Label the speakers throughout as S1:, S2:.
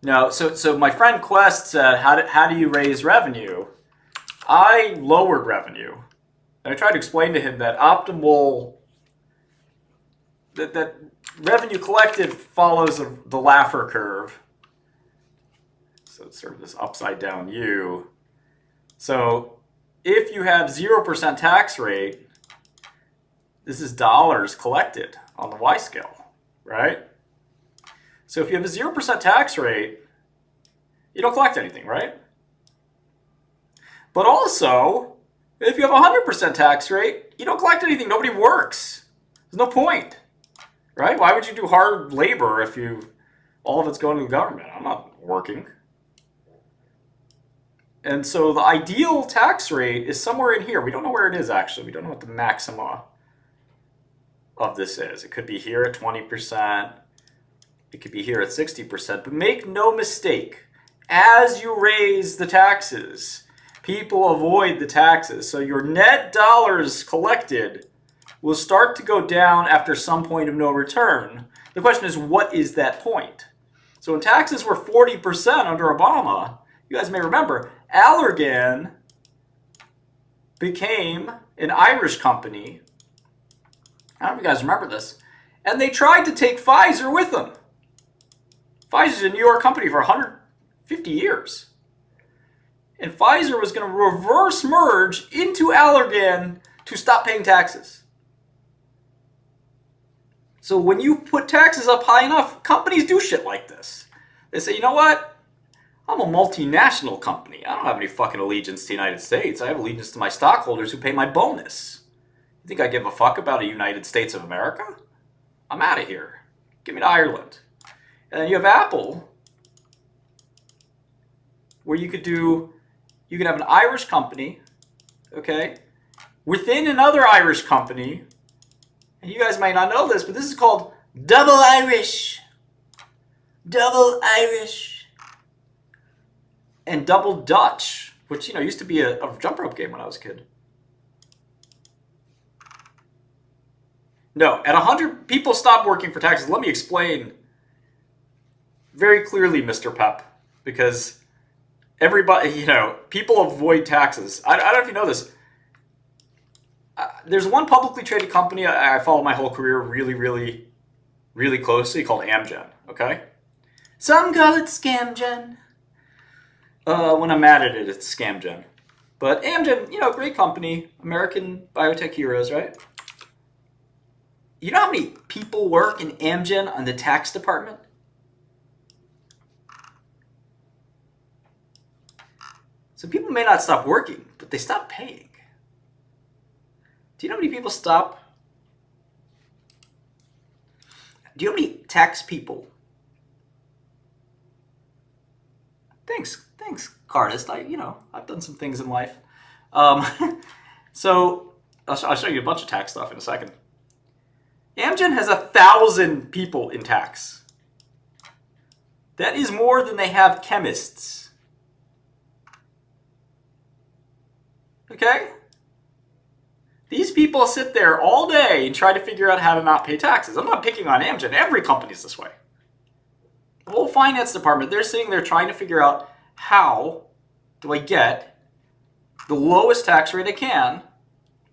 S1: No, so my friend Quest said, how do you raise revenue? I lowered revenue. And I tried to explain to him that that revenue collected follows the Laffer curve. So it's sort of this upside down U. So if you have 0% tax rate, this is dollars collected on the Y scale, right? So if you have a 0% tax rate, you don't collect anything, right? But also, if you have a 100% tax rate, you don't collect anything. Nobody works. There's no point, right? Why would you do hard labor if all of it's going to the government? I'm not working. And so the ideal tax rate is somewhere in here. We don't know where it is, actually. We don't know what the maxima of this is. It could be here at 20%. It could be here at 60%. But make no mistake, as you raise the taxes, people avoid the taxes. So your net dollars collected will start to go down after some point of no return. The question is, what is that point? So when taxes were 40% under Obama, you guys may remember, Allergan became an Irish company. I don't know if you guys remember this. And they tried to take Pfizer with them. Pfizer's a New York company for 150 years. And Pfizer was going to reverse merge into Allergan to stop paying taxes. So when you put taxes up high enough, companies do shit like this. They say, you know what? I'm a multinational company. I don't have any fucking allegiance to the United States. I have allegiance to my stockholders who pay my bonus. You think I give a fuck about a United States of America? I'm out of here. Give me to Ireland. And then you have Apple, where you could have an Irish company, okay, within another Irish company, and you guys might not know this, but this is called double Irish. Double Irish. And double Dutch, which, used to be a jump rope game when I was a kid. No, at 100, people stop working for taxes. Let me explain very clearly, Mr. Pep, because everybody, people avoid taxes. I don't know if you know this. There's one publicly traded company I follow my whole career really, really, really closely called Amgen, okay? Some call it Scamgen. When I'm mad at it, it's Scamgen. But Amgen, great company, American biotech heroes, right? You know how many people work in Amgen on the tax department? So people may not stop working, but they stop paying. Do you know how many people stop? Do you know how many tax people? Thanks, Cardist. I've done some things in life. So I'll show you a bunch of tax stuff in a second. Amgen has 1,000 people in tax. That is more than they have chemists. Okay? These people sit there all day and try to figure out how to not pay taxes. I'm not picking on Amgen. Every company's this way. The whole finance department, they're sitting there trying to figure out, how do I get the lowest tax rate I can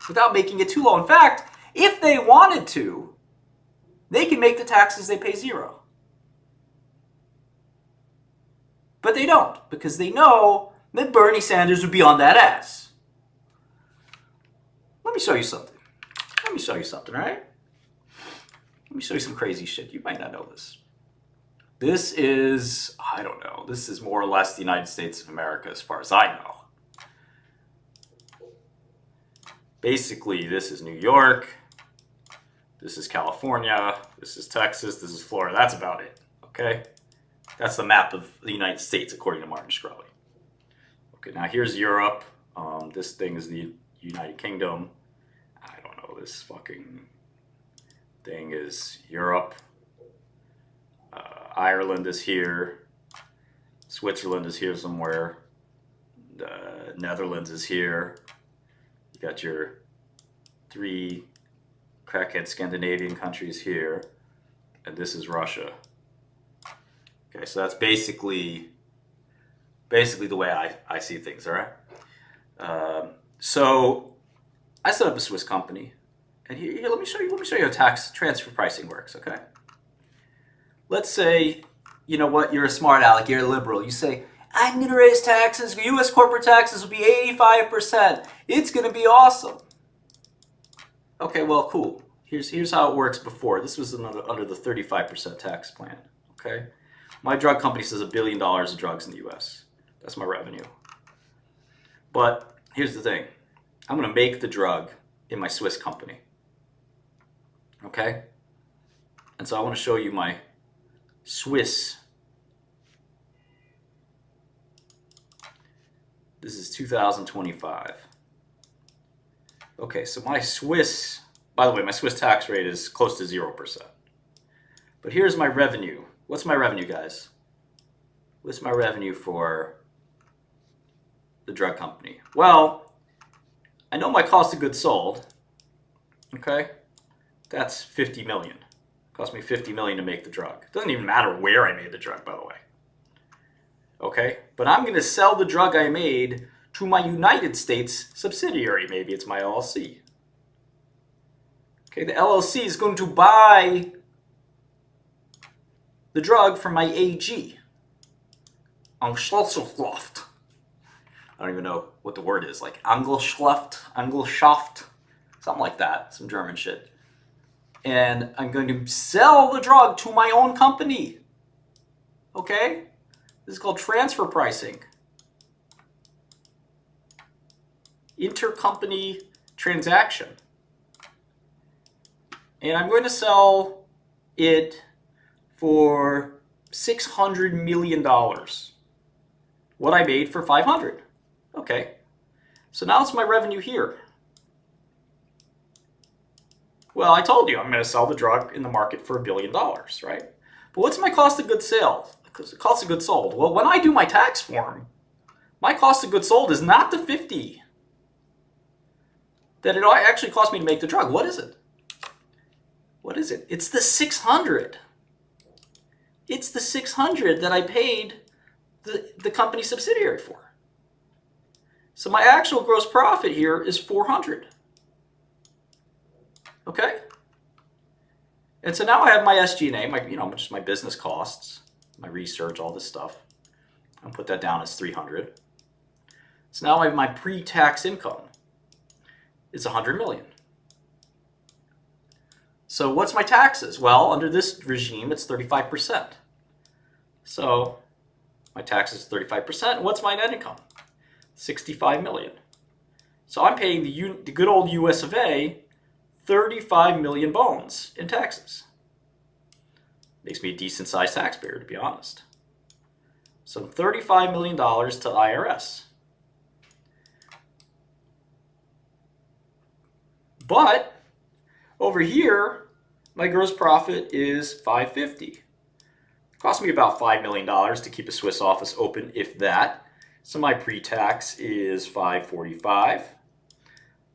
S1: without making it too low? In fact, if they wanted to, they can make the taxes they pay 0. But they don't, because they know that Bernie Sanders would be on that ass. Let me show you something. All right? Let me show you some crazy shit. You might not know this. This is, I don't know, this is more or less the United States of America as far as I know. Basically, this is New York, this is California, this is Texas, this is Florida. That's about it, okay? That's the map of the United States, according to Martin Shkreli. Okay, now here's Europe. This thing is the United Kingdom. I don't know, this fucking thing is Europe. Ireland is here. Switzerland is here somewhere. The Netherlands is here. You got your 3 crackhead Scandinavian countries here. And this is Russia. Okay, so that's basically the way I see things, all right? So I set up a Swiss company, and here let me show you how tax transfer pricing works, okay? Let's say, you know what, you're a smart aleck, you're a liberal. You say, I'm going to raise taxes, U.S. corporate taxes will be 85%. It's going to be awesome. Okay, well, cool. Here's how it works before. This was under the 35% tax plan, okay? My drug company says $1 billion of drugs in the U.S. That's my revenue. But here's the thing. I'm going to make the drug in my Swiss company, okay? And so I want to show you my Swiss. This is 2025. Okay, so my Swiss, by the way, my Swiss tax rate is close to 0%. But here's my revenue. What's my revenue, guys? What's my revenue for the drug company? Well, I know my cost of goods sold, okay? That's 50 million. It cost me 50 million to make the drug. It doesn't even matter where I made the drug, by the way. Okay, but I'm going to sell the drug I made to my United States subsidiary. Maybe it's my LLC. Okay, the LLC is going to buy the drug from my AG. Angeschloft. I don't even know what the word is, like Angelschaft, something like that, some German shit. And I'm going to sell the drug to my own company. Okay? This is called transfer pricing. Intercompany transaction. And I'm going to sell it for $600 million. What I made for 500. Okay. So now it's my revenue here. Well, I told you I'm going to sell the drug in the market for $1 billion, right? But what's my cost of goods sold? Cost of goods sold. Well, when I do my tax form, my cost of goods sold is not the 50 that it actually cost me to make the drug. What is it? What is it? It's the 600. It's the 600 that I paid the company subsidiary for. So my actual gross profit here is 400. Okay? And so now I have my SG&A, just my business costs, my research, all this stuff. I'll put that down as 300. So now I have my pre-tax income. It's 100 million. So what's my taxes? Well, under this regime, it's 35%. So my taxes are 35%. What's my net income? 65 million. So I'm paying the good old US of A 35 million bones in taxes. Makes me a decent sized taxpayer, to be honest. So $35 million to IRS. But over here, my gross profit is 550. It cost me about $5 million to keep a Swiss office open, if that. So my pre-tax is 545.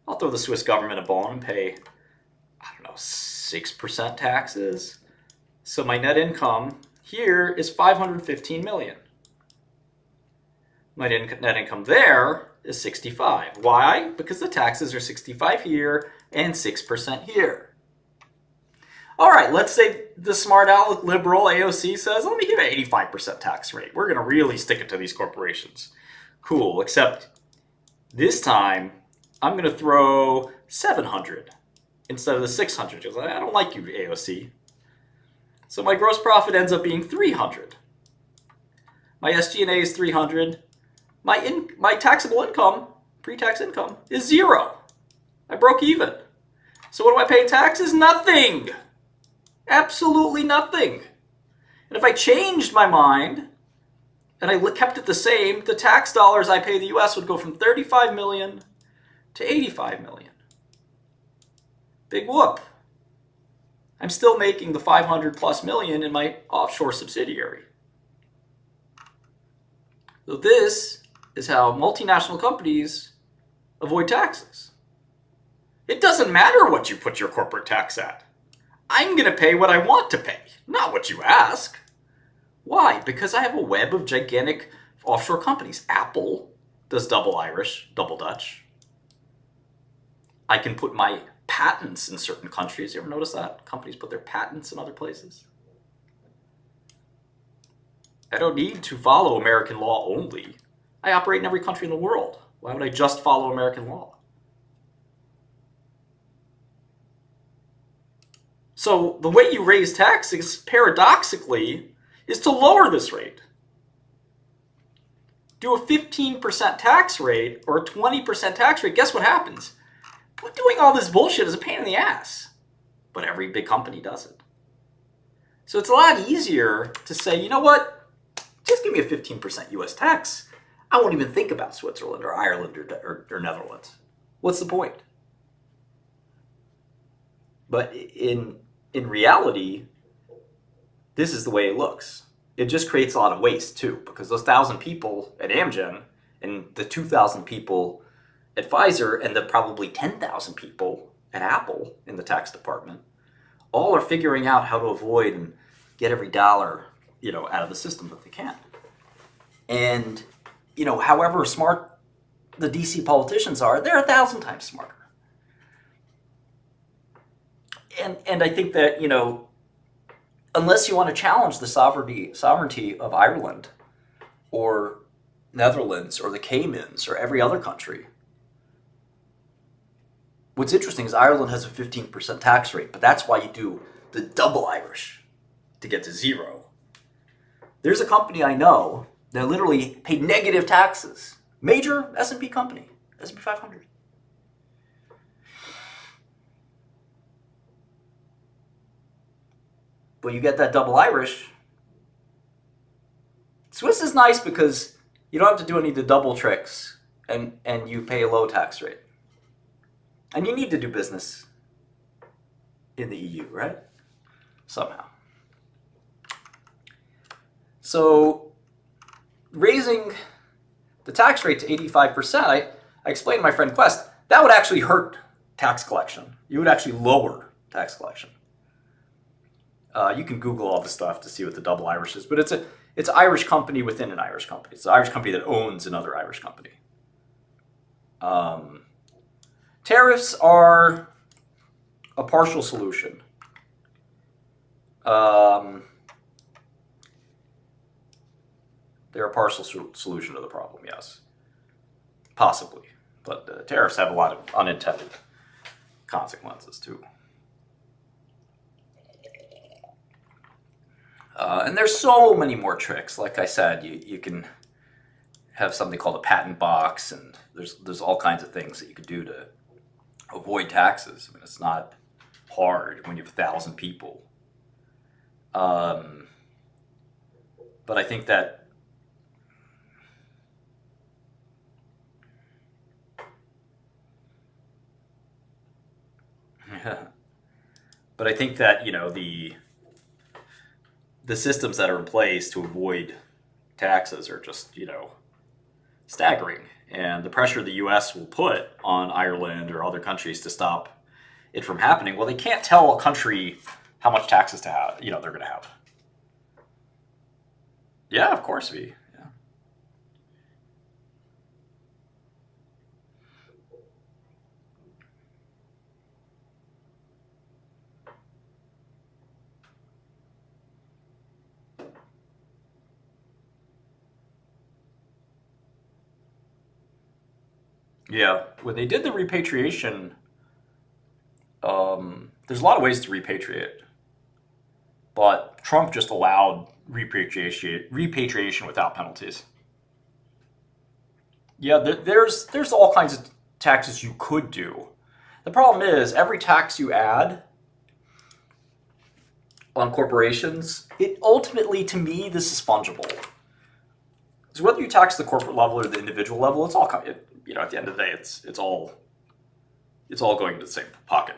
S1: I'll throw the Swiss government a bone and pay, 6% taxes. So my net income here is 515 million. My net income there is 65. Why? Because the taxes are 65 here and 6% here. All right, let's say the smart aleck liberal AOC says, let me give it an 85% tax rate. We're going to really stick it to these corporations. Cool, except this time I'm going to throw 700 instead of the 600 because I don't like you, AOC. So my gross profit ends up being 300. My SG&A is 300. My taxable income, pre-tax income, is 0. I broke even. So what do I pay in taxes? Nothing. Absolutely nothing. And if I changed my mind and I kept it the same, the tax dollars I pay the US would go from 35 million to 85 million. Big whoop. I'm still making the 500 plus million in my offshore subsidiary. So this is how multinational companies avoid taxes. It doesn't matter what you put your corporate tax at. I'm going to pay what I want to pay, not what you ask. Why? Because I have a web of gigantic offshore companies. Apple does double Irish, double Dutch. I can put my patents in certain countries. You ever notice that? Companies put their patents in other places. I don't need to follow American law only. I operate in every country in the world. Why would I just follow American law? So the way you raise taxes, paradoxically, is to lower this rate. Do a 15% tax rate or a 20% tax rate, guess what happens? Doing all this bullshit is a pain in the ass. But every big company does it. So it's a lot easier to say, you know what? Just give me a 15% US tax. I won't even think about Switzerland or Ireland or Netherlands. What's the point? But in reality, this is the way it looks. It just creates a lot of waste too, because those 1,000 people at Amgen and the 2,000 people at Pfizer and the probably 10,000 people at Apple in the tax department all are figuring out how to avoid and get every dollar, out of the system that they can. And, however smart the DC politicians are, they're 1,000 times smarter. And I think that, unless you want to challenge the sovereignty of Ireland or Netherlands or the Caymans or every other country, what's interesting is Ireland has a 15% tax rate, but that's why you do the double Irish to get to zero. There's a company I know that literally paid negative taxes. Major S&P company, S&P 500. But you get that double Irish. Swiss is nice because you don't have to do any of the double tricks and you pay a low tax rate. And you need to do business in the EU, right? Somehow. So raising the tax rate to 85%, I explained to my friend Quest, that would actually hurt tax collection. You would actually lower tax collection. You can Google all the stuff to see what the double Irish is, but it's an Irish company within an Irish company. It's an Irish company that owns another Irish company. Tariffs are a partial solution. They're a partial solution to the problem, yes. Possibly. But tariffs have a lot of unintended consequences, too. And there's so many more tricks. Like I said, you can have something called a patent box, and there's all kinds of things that you could do to avoid taxes. I mean, it's not hard when you have 1,000 people. But I think that the systems that are in place to avoid taxes are just, staggering. And the pressure the U.S. will put on Ireland or other countries to stop it from happening, well, they can't tell a country how much taxes to have, they're going to have. Yeah, of course we. Yeah, when they did the repatriation, there's a lot of ways to repatriate, but Trump just allowed repatriation without penalties. Yeah, there's all kinds of taxes you could do. The problem is every tax you add on corporations, it ultimately, to me, this is fungible. So whether you tax the corporate level or the individual level, it's all at the end of the day, it's all going to the same pocket.